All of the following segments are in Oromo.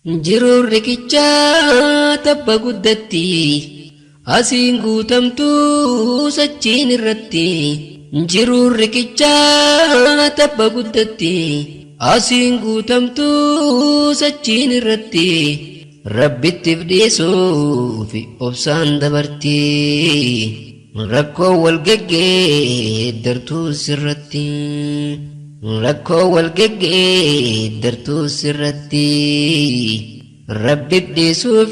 Jiruun riqichaa tabba guddatti asiin guutamtuu sachiin irratti. Jiruun riqichaa tabba guddatti asiin guutamtuu sachiin irratti. Rabbittiif dhiisuuf obsaan dabarti rakkoo wal geggeeddartuu sirratti. Rakkoo wal geggeeddartuu sirratti Rabbiif dhiisuuf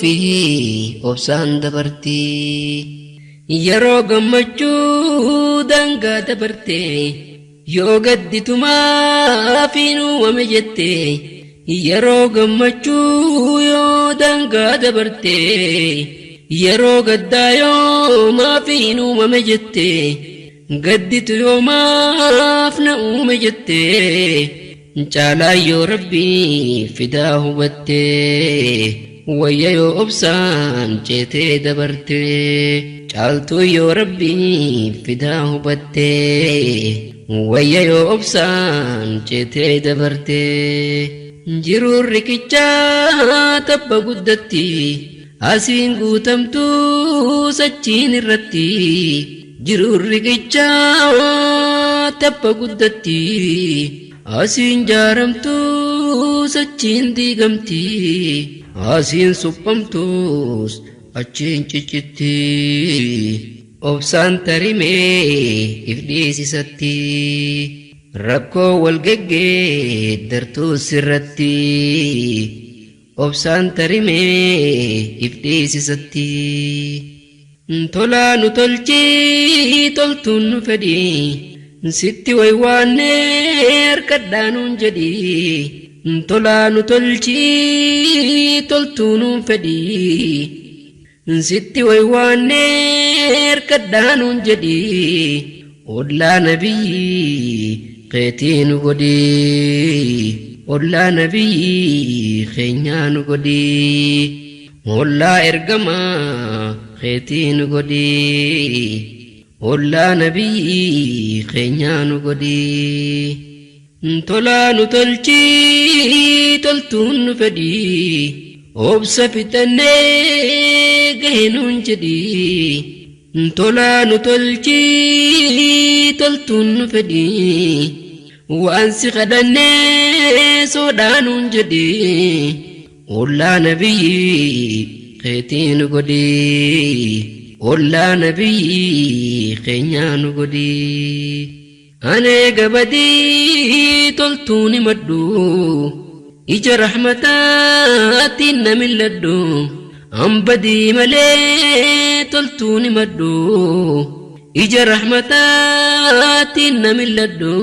obsaan dabarti. Yeroo gammachuu daangaa dabarte yoo gadditumaaf hin uumame jette. Yeroo gammachuu yoo daangaa dabarte yeroo gaddaa yoo maaf hin uumame jette. Gadditu yoo maaf na uume jette caalaa yoo Rabbii fidaa hubatte wayya yoo obsaan ceetee dabarte caaltuu yoo Rabbii fidaa hubatte wayya yoo obsaan ceetee dabarte. Jiruun riqichaa tabba guddatti asiin guutamtuu sachiin irratti. Jiruun riqichaa tabba guddatti asiin jaaramtuu sachiin diigamti. Asiin suphamtuus achiin ciccitti. Obsaan tarimee if dhiisisatti. Rakkoo wal geggeeddartuu sirratti. Obsaan tarimee if dhiisisatti. Tolaa nu tolchii toltuun nu fedhi sitti waywaannee harkadhaa nuun jedhi. Tolaa nu tolchii toltuun nu fedhi sitti waywaannee harkadhaa nuun jedhi. Ollaa nabiyyi keetii nu godhi ollaa nabiyyi keenyaa nu godhi. Ollaa ergamaa keetii nu godhi ollaa nabiyyi keenyaa nu godhi. Tolaa nu tolchii toltuun nu fedhi obsa fixannee gahe nuun jedhi. Tolaa nu tolchii toltuun nu fedhi waan si kadhannee soodhaa nuun jedhi. Ollaa nabiyyi keetii nu godhi ollaa nabiyyi keenyaa nu godhi. Anee gabadii toltuun himadhu ija rahmataatiin na milladhu. Ambadii malee toltuun himadhu ija rahmataatiin na milladhu.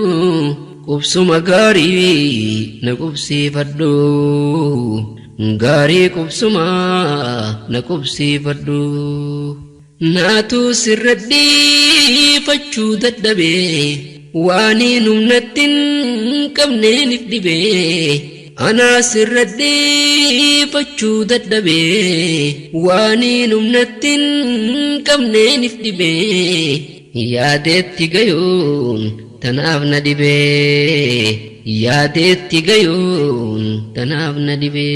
Qubsuma gaarii na qubsiifadhu gaarii qubsuma na qubsiifadhu. Naatuu sirradhii fachuu dadhabe waaniin humnattin qabneeniif dhibe. Anaa sirradhii fachuu dadhabe waaniin humnattin qabneeniif dhibe. Yaadeetti gayuun tanaaf na dhibe yaadeetti gayuun tanaaf na dhibe.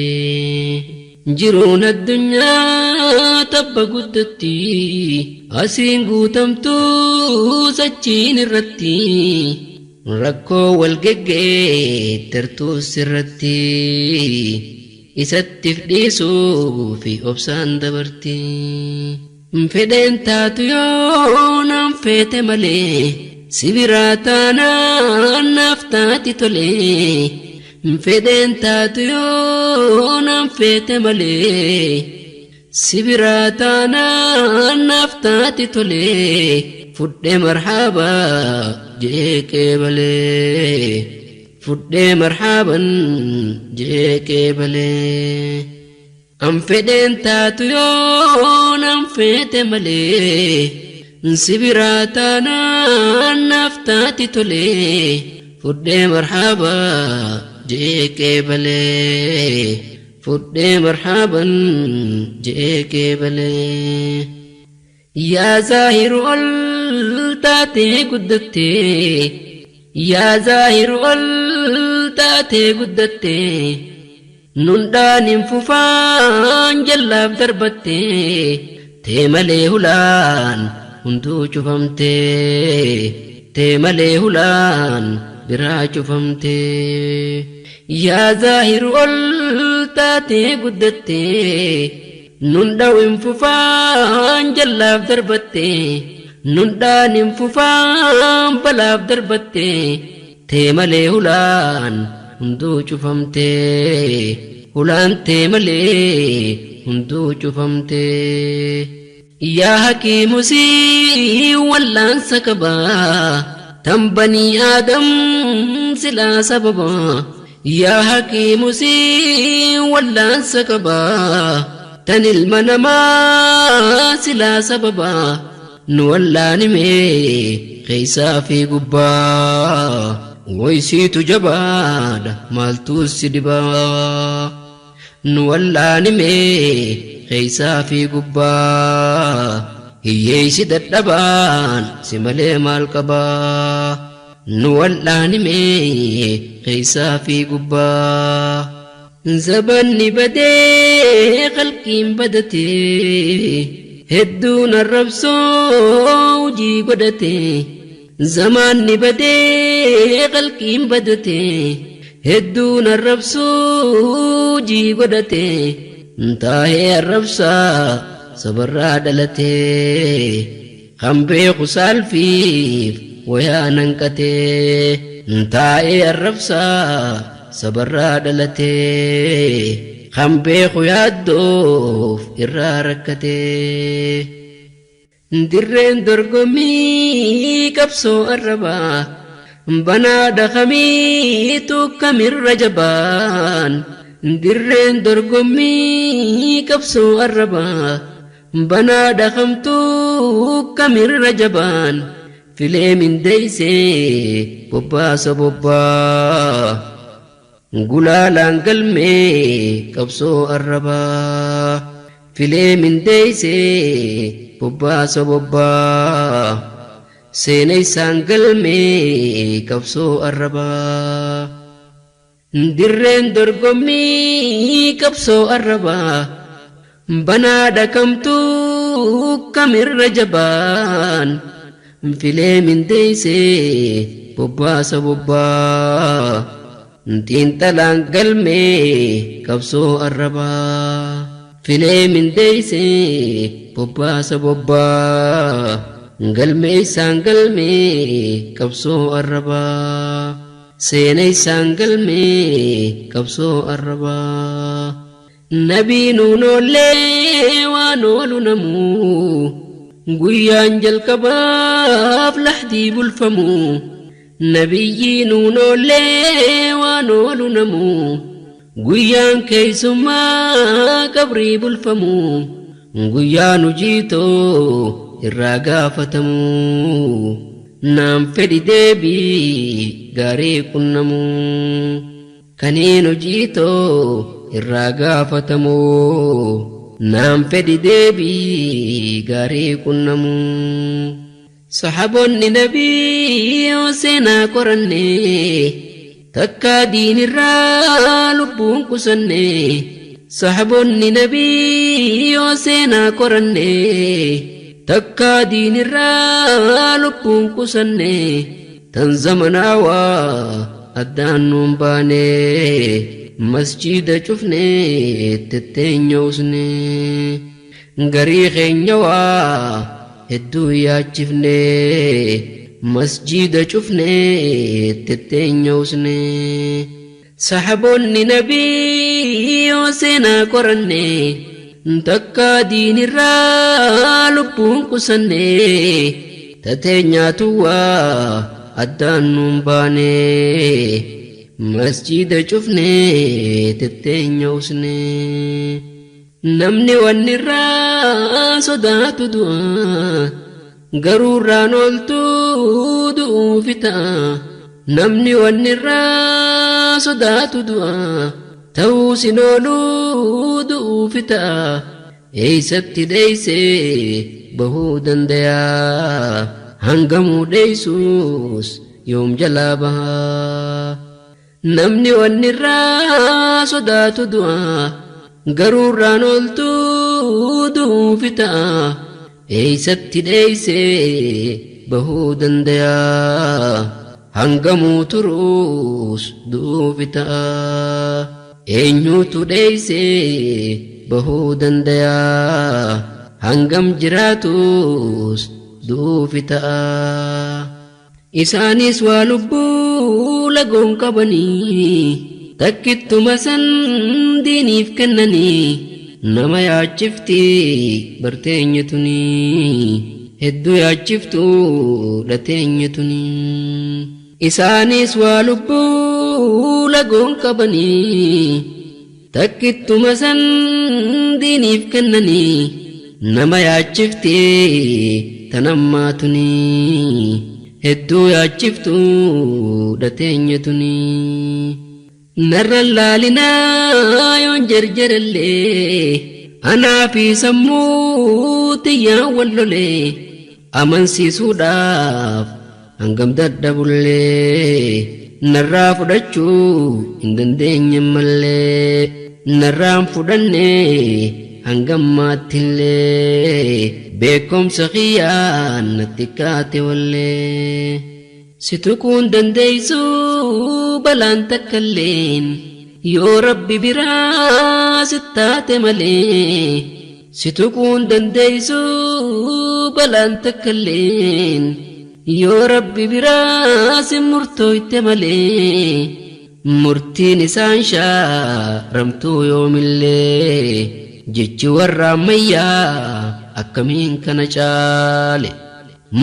Jiruun addunyaa tabba guddatti asiin guutamtuu sachiin irratti. Rakkoo wal geggeeddartuu sirratti isattiif dhiisuuf obsaan dabarti. Fedheen taatu yoo naan feete malee si biraa taanaan naaf taati tolee. Fedheen taatu yoo naan feete malee si biraa taanaan naaf taati tolee. Fudhee marhaabaa jeeqee balee fudhee marhaaban jeeqee balee. An fedheen taatu yoo naan feete malee si biraa taanaan naaf taati tolee. Fudhee marhaabaa jeeqee balee fudhee marhaaban jeeqee balee. Yaa zaahiru ol taatee guddattee yaa zaahiru ol taatee guddattee. nundaan fufaan jallaaf darbatte tee malee hulaan hunduu cufamte tee malee hulaan biraa cufamte yaa zaahiru ol taatee guddatte nundaan fufaan jallaaf darbatte nundaan fufaan balaaf darbatte tee malee hulaan hunduu cufamte hulaan tee malee hunduu cufamte yaa hakiimu sii wallaansa qabaa tan banii aadam silaa sababa yaa hakiimu sii wallaansa qabaa tan ilma namaa silaa sababa nu wallaanime keeysaa fi gubbaa woysiitu jabaadha maaltu si dhibaa nu wallaanime keeysaa fi gubbaa hiyyeeysi dadhabaan si malee maal qabaa nu wallaanime keeysaa fi gubbaa zabanni badee qalqiin badate hedduun arrabsoo hujii godhate zamaanni badee qalqiin badate hedduun arrabsoo hujii godhate taa'ee arrabsaa sabarraa dhalate kan beeku saalfiif wayaa nanqate taa'ee arrabsaa sabarraa dhalate kan beeku yaaddoof irraa rakkate dirreen dorgommii qabsoo arrabaa banaadha kamiitu kamirra jabaan dirreen dorgommii qabsoo arrabaa banaadha kamtuu kamirra jabaan filee mindeeysee bobbaasa bobbaa gulaalaan galmee qabsoo arrabaa filee mindeeysee bobbaasa bobbaa seeneysaan galmee qabsoo arrabaa dirreen dorgommii qabsoo arrabaa banaadha kamtuu kamirra jabaan filee mindeeysee bobbaasa bobbaa xiinxalaan galmee qabsoo arrabaa filee mindeeysee bobbaasa bobbaa galmeeysaan galmee qabsoo arrabaa seeneysaan galmee qabsoo arrabaa nabii nuunollee waan oolu namuu guyyaan jalqabaaf lahdii bulfamuu nabiyyi nuunollee waan oolu namuu guyyaan keeysummaa qabrii bulfamuu guyyaan hujiitoo irraa gaafatamuu naan fedhi deebii gaarii qunnamuu kaniin hujiitoo irraa gaafatamuu naan fedhi deebii gaarii qunnamuu sahaboonni nabii yoo seenaa qoranne takkaa diinirraa lubbuun qusanne sahaboonni nabii yoo seenaa qoranne takkaa diinirraa lubbuun qusanne tan zamanaawaa addaan nuun baane masjida cufne tetteenyoosne garii keenyawaa hedduu yaachifne masjida cufne tetteenyoosne sahaboonni nabii yoo seenaa qoranne takkaa diinirraa lubbuun qusanne tateenyaatuwaa addaan nuun baane masjida cufne tetteenyoosne namni wannirraa sodaatu du'a garuurraan ooltuu du'uufi ta'a namni wannirraa sodaatu du'a ta'uu sin ooluu du'uufi ta'a eeysatti dheeysee bahuu dandayaa hangamuu dheeysuus yoom jalaa bahaa namni wanni irraa sodaatu du'a garuurraan ooltuu du'uufi ta'a eeysatti dheeysee bahuu danda'a hangamuu turuus du'uufi ta'a eenyuutu dheeysee bahuu danda'a hangam jiraatus du'uufi ta'a isaanis waa lubbuu lagoon qabanii takkittuma san diiniif kennanii nama yaachifti barteenya tunii hedduu yaachiftuu dhateenya tunii isaanis waa lubbuu lagoon qabanii takkittuma san diiniif kennanii nama yaachifti tanammaa tunii hedduu yaachiftuu dhateenya tunii narra laalinaa yoon jarjarallee anaa fi sammuu tiyyaan wallolee amansiisuudhaaf hangam dadhabullee narraa fudhachuu hin dandeenye mallee narraan fudhannee hangam maattillee beekomsa xiyyaan natti kaate wallee si tuquun dandeeysuu balaan takkalleen yoo rabbi biraa sittaate malee si tuquun dandeeysuu balaan takkalleen yoo rabbi biraa si murtooyte malee murtiin isaan shaaramtuu yoomillee jechi warra ammayyaa akkamiin kana caale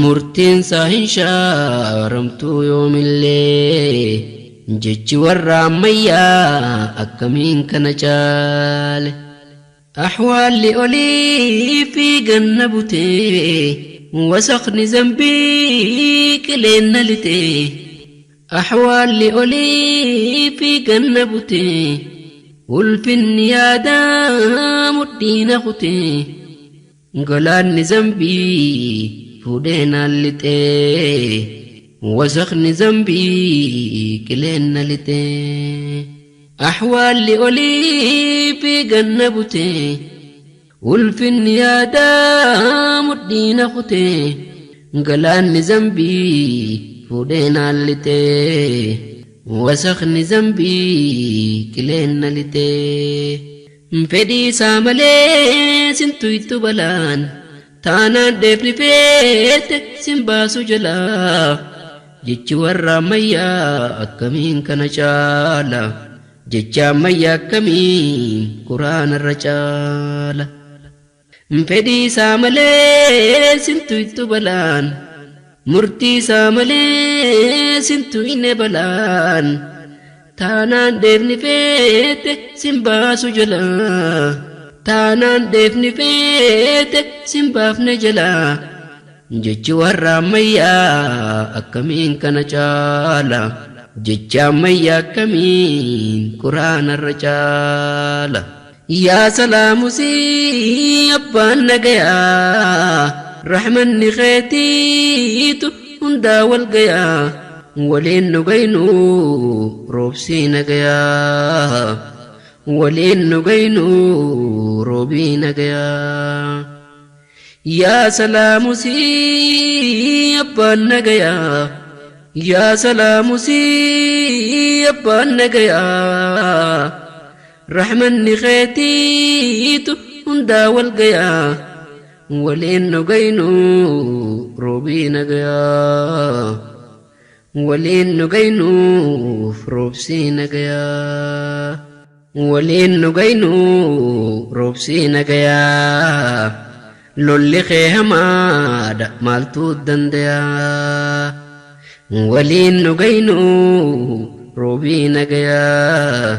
murtiin isaa hin shaaramtuu yoomillee jechi warra ammayyaa akkamiin kana caale ahwaalli olii fi ganna butee wasaqni zambii qileenna litee ahwaalli olii fi ganna butee ulfinni yaadaa mudhiina kutee galaanni zambii fuudhee naan lixee wasaqni zambii qileenna litee ahwaalli olii fi ganna butee ulfinni yaadaa mudhiina kutee galaanni zambii fuudhee naan lixee wasaqni zambii qileenna litee fedhii isaa malee sintuytu balaan taanaan dheefni feete sin baasu jalaa jechi warra ammayyaa akkamiin kana caala jecha ammayyaa akkamiin quraanarra caala fedhii isaa malee sintuytu balaan murtii isaa malee sintuyne balaan taanaan dheefni feete sin baasu jalaa taanaan dheefni feete sin baafne jalaa jechi warra ammayyaa akkamiin kana caala jecha ammayyaa akkamiin quraanarra caala yaa salaamusii abbaan nagayaa rahmanni keetiitu hundaa wal gayaa waliin nu gaynu roobsii nagayaa waliin nu gaynu roobii nagayaa yaa salaamusii abbaan nagayaa yaa salaamusii abbaan nagayaa rahmanni keetiitu hundaa wal gayaa waliin nu gaynu roobii nagayaa waliin nu gaynu roobsii nagayaa waliin nu gaynu roobsii nagayaa lolli kee hamaadha maaltu dandayaa waliin nu gaynu roobii nagayaa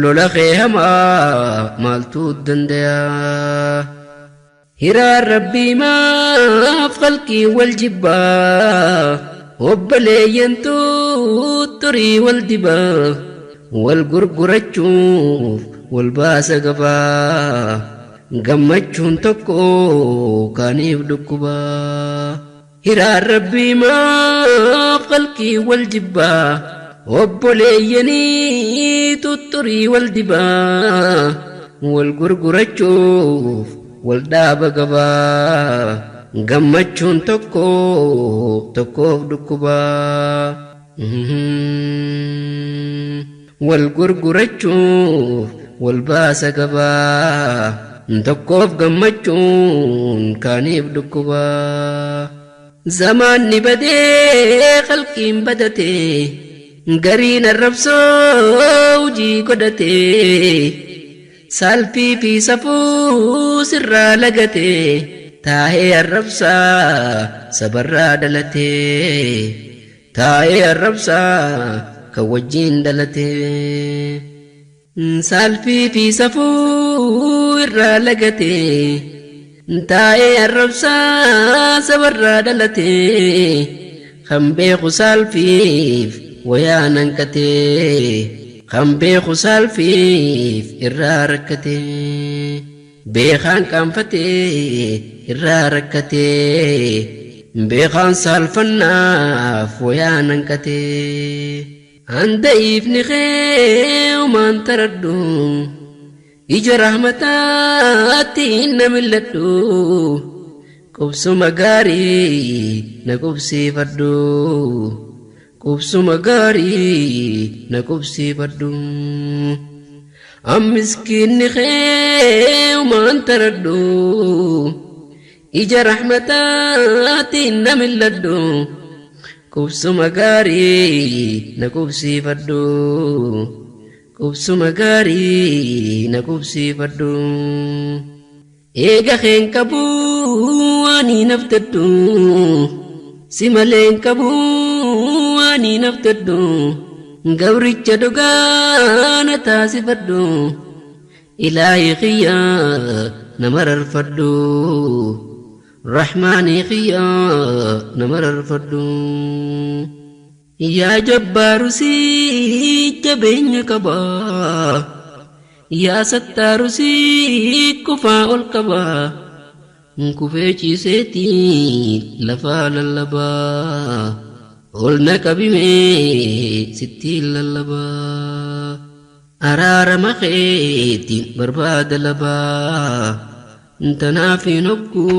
lola kee hamaa maaltu dandayaa hiraan rabbii maaf khalqii wal jibbaa obboleeyyantu turii wal dibaa wal gurgurachuuf wal baasa gabaa gammachuun tokko kaaniif dhukkubaa hiraan rabbii maaf khalqii wal jibbaa obboleeyyanii tutturii wal dibaa wal gurgurachuuf wal dhaaba gabaa gammachuun tokkoof dhukkubaa wal gurgurachuuf wal baasa gabaa tokkoof gammachuun kaaniif dhukkubaa zamaanni badee khalqiin badatee gariin arrabsoo hujii godhatee salphii fi safuu sirraa lagatee taa'ee arrabsaa sabarraa dhalatee taa'ee arrabsaa kan wajjiin dhalatee salphii fi safuu irraa lagatee taa'ee arrabsaa sabarraa dhalatee kan beeku salphiif wayaa nankatee kan beeku salphiif irraa rakkatee beekaan qaanfatee irraa rakkatee beekaan saalfannaaf wayaa nankatee handa'iifni kee umaan taradhu ija rahmataatti na milladhu qubsuma gaarii na qubsiifadhu qubsuma gaarii na qubsiifadhu ammiskiinni kee umaan taradhu ija rahmataatti na milladhu qubsuma gaarii na qubsiifadhu qubsuma gaarii na qubsiifadhu eega keen qabu ani naftadhu si maleen qabu ani naftadhu gabricha dhugaana taasifadhu ilaahi khiyyaa na mararfadhu rahmaani khiyyaa na mararfadhu yaa jabbaaru si jabeenya qaba yaa sattaaru si kufaa ol qaba kufee ciiseeti lafaa lallabaa ol na qabimee sitti lallabaa araarama keetiin barbaada labaa tanaafiin hogguu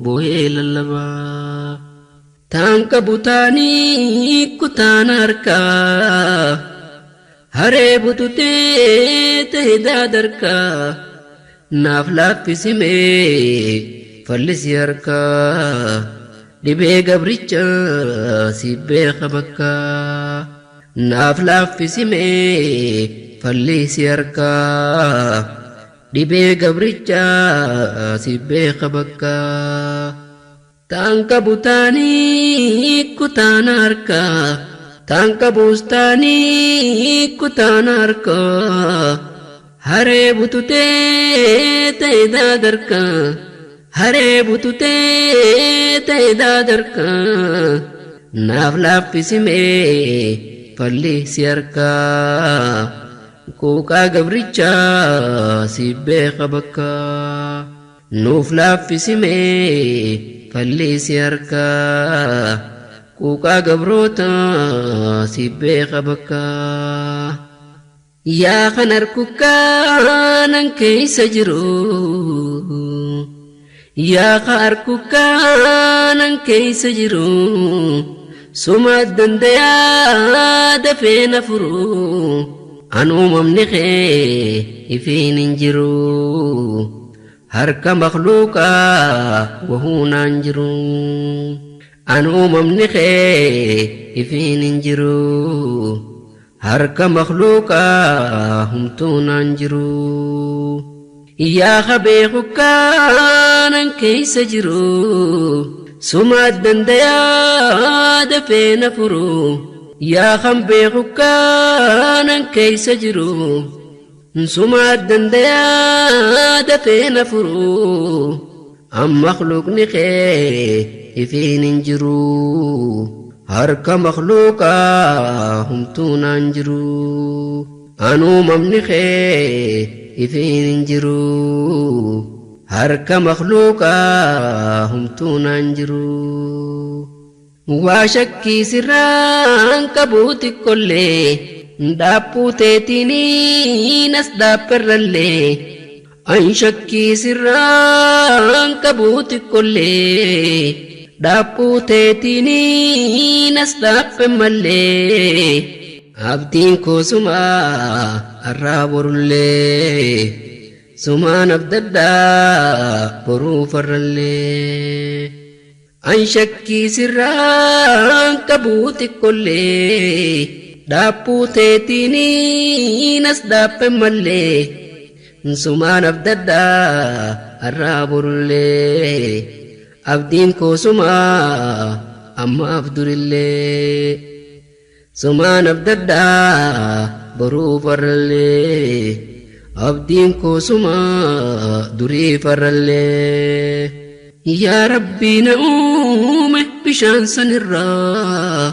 boohee lallabaa taan qabu taanii kutaan harkaa haree bututee ta'e daadarkaa naaf laaffisimee fallisi harkaa dhibee gabricha si beeka bakkaa naaf laaffisimee fallisi harkaa dhibee gabricha si beeka bakkaa taan qabu taanii kutaan harkaa taan qabus taanii kutaan harkaa haree bututee ta'e daadarkaa haree bututee ta'e daadarkaa naaf laaffisimee fallisi harkaa kuuqaa gabricha si beeka bakkaa nuuf laaffisimee fallisi harkaa kuuqaa gabroota si beeka bakkaa yaa kan harkukaanan keeysa jiru yaa kan harkukaanan keeysa jiru suma dandayaa dafee na furu an uumamni kee ifiin hin jiru harka makhluuqaa wahuunaan jiru an uumamni kee ifiin hin jiru harka makhluuqaa humtuunaan jiru yaa ka beeku kaanan keeysa jiru suma dandayaa dafee na furu yaa kan beeku kaanan keeysa jiru suma dandayaa dafee na furu an makhluuqni kee ifiin hin jiru harka makhluuqaa humtuunaan jiru an uumamni kee ifiin hin jiru harka makhluuqaa humtuunaan jiru وشكي سران كبوتي كله دابو تيتيني نس دابر اللي أن شكي سران كبوتي كله دابو تيتيني نس دابر ملي abdiin koo sumaa arraa borullee sumaan abdaddaa boruu farrallee an shakkii sirraan qabuu xiqqollee dhaabbuu teetiinii nas dhaabbe mallee sumaan abdaddaa arraa borullee abdiin koo sumaa amma abdurillee sumaan abdaddaa boruu farrallee abdiin koo sumaa durii farrallee yaa rabbii na uume bishaan sanirraa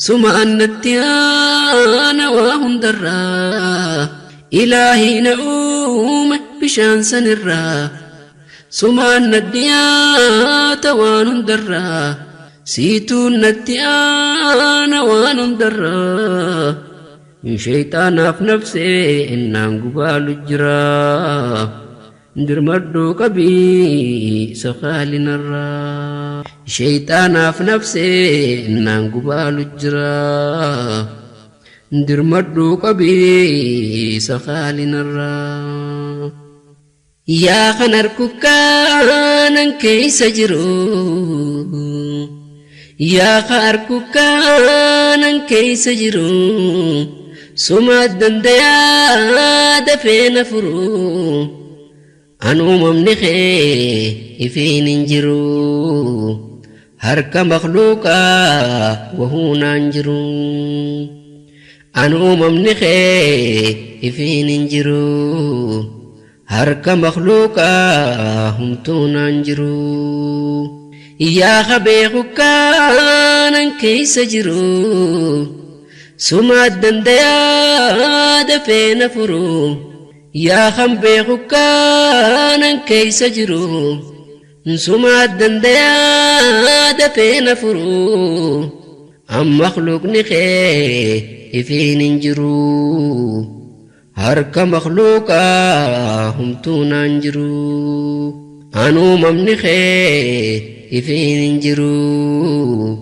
sumaan natti aana waa hundarraa ilaahii na uume bishaan sanirraa sumaan naddi yaata waan hundarraa سيتون نتيانا وانا مدرا شيطانا في نفسي إنام قبال الجرا ندر مردو كبي سخالي نرا شيطانا في نفسي إنام قبال الجرا ندر مردو كبي سخالي نرا يا خنركو كانا كيس جرو يا خاركو كان كيس جرو سما الدنديا دفين فرو أنو ممنخي إفين جرو هرك مخلوقا وهو نانجرو أنو ممنخي إفين جرو هرك مخلوقا هم تو نانجرو يا خبيخ كان كيس جرو سما الدنديا دفين فرو يا خبيخ كان كيس جرو سما الدنديا دفين فرو أم مخلوق نخي إفين جرو هرك مخلوقا هم تونان جرو أنو ممنخي إفين جرو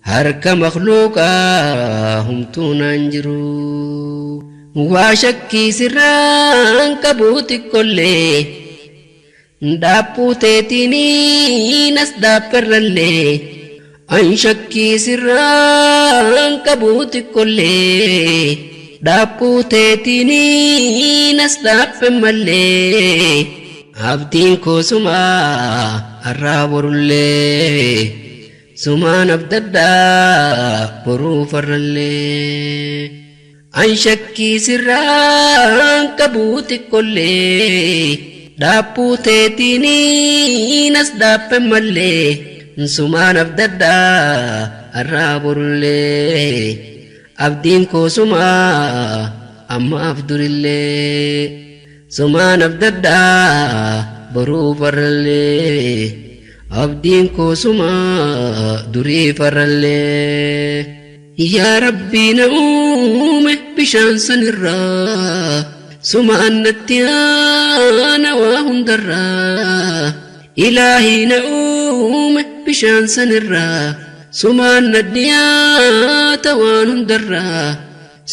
هرك مخلوقا هم تونان جرو وشكي سران كبوتي كله دابو تيتيني نس دابر اللي أن شكي سران كبوتي كله دابو تيتيني نس دابر ملي abdiin koo sumaa arraa borullee sumaan abdaddaa boruu farrallee an shakkii sirraan qabuu xiqqollee dhaabbuu teetiinii nas dhaabbe mallee sumaan abdaddaa arraa borullee abdiin koo sumaa amma abdurillee سمان abdadda boruu farrallee abdiin koo suma durii farrallee yaa rabbii na uume bishaan sanirraa sumaan natti aana waa hundarraa ilaahii na uume bishaan sanirraa sumaan naddi yaata waan hundarraa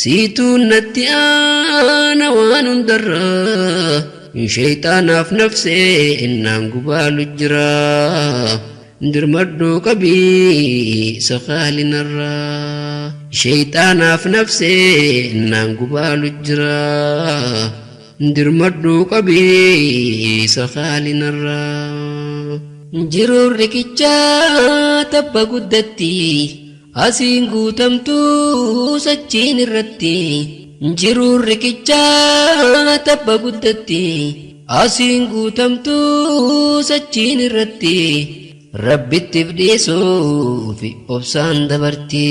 سيتون نتيانا وان درا شيطانا في نفسي إنام قبال الجرا ندر مردو كبي سخالي نرا شيطانا في نفسي إنام قبال الجرا ندر مردو كبي سخالي نرا جرور ركيجا تبا قدتي asiin guutamtuu sachiin irratti jiruun riqichaa tabba guddatti asiin guutamtuu sachiin irratti rabbittiif dhiisuuf obsaan dabarti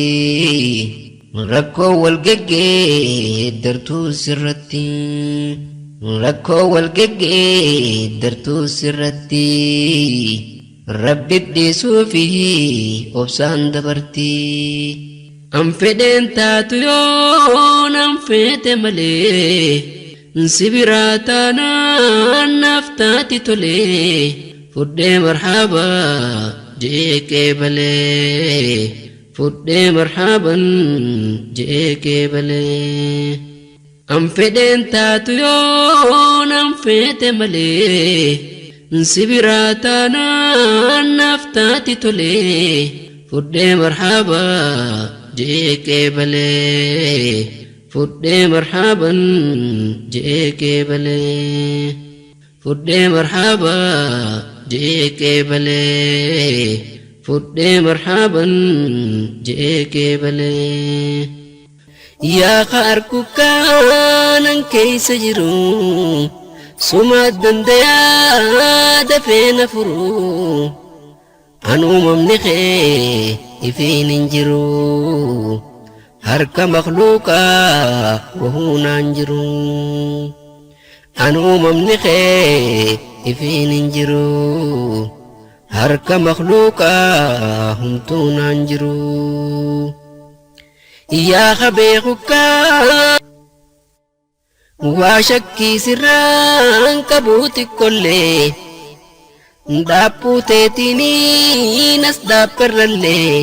rakkoo wal geggeeddartuu sirratti rakkoo wal geggeeddartuu sirratti rabbi dhiisuu fi obsaan dabarti. An fedheen taatu yoo nan fete malee si biraa taanaan naaf taati tolee fudhee marhaba jeeqee balee fudhee marhaban jeeqee balee. An fedheen taatu yoo nan fete malee si biraa taanaan naaf taati tolee fudhee marhaba jeeqee balee fudhee marhaban jeeqee balee fudhee marhaba jeeqee balee fudhee marhaban jeeqee balee. Yaa harku kanan keessa jiru suma dandayaa dafee na furu an uumamni kee ifiin hin jiru harka makhluuqaa wahuu naan jiru an uumamni kee ifiin hin jiru harka makhluuqaa humtuu naan jiru. Yaa beekukaa waa shakkii sirraan qabuuti kollee dhaabbuu teetinii nas dhaabbarrallee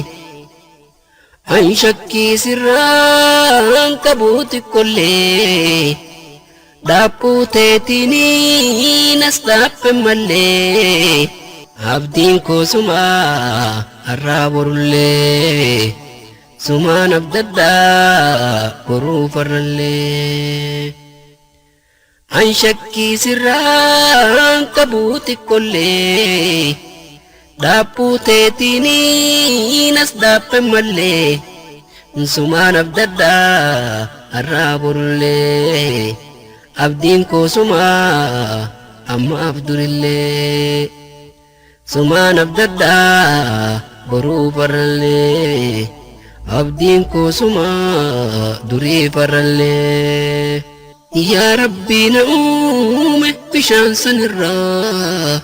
an shakkii sirraan qabuuti kollee dhaabbuu teetinii nas dhaabbe mallee abdiin koo sumaa har'aa borullee sumaan abdaddaa boruu farrallee an shakkii sirraan qabuuti kollee dhaabbuu teetinii nas dhaabbe mallee sumaan abdaddaa har'aa borullee abdiin koo sumaa amma abdurillee sumaan abdaddaa boruu farrallee abdiin koo sumaa durii farrallee. Yaa Rabbii na uume bishaan sanirraa